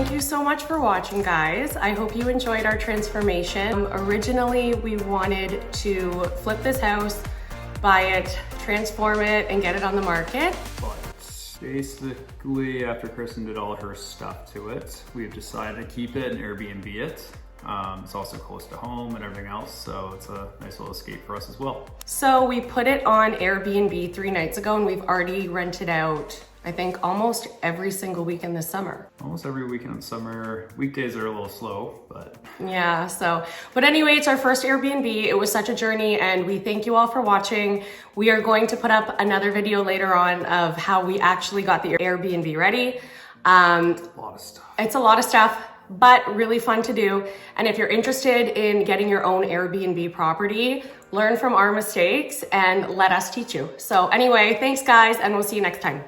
thank you so much for watching, guys. I hope you enjoyed our transformation. Originally, we wanted to flip this house, buy it, transform it, and get it on the market. But basically, after Kristen did all her stuff to it, we've decided to keep it and Airbnb it. It's also close to home and everything else, so it's a nice little escape for us as well. So we put it on Airbnb 3 nights ago, and we've already rented out, I think, almost every single weekend this summer. Almost every weekend in summer. Weekdays are a little slow, but... Yeah, but anyway, it's our first Airbnb. It was such a journey, and we thank you all for watching. We are going to put up another video later on of how we actually got the Airbnb ready. It's a lot of stuff. It's a lot of stuff, but really fun to do. And if you're interested in getting your own Airbnb property, learn from our mistakes and let us teach you. So anyway, thanks guys, and we'll see you next time.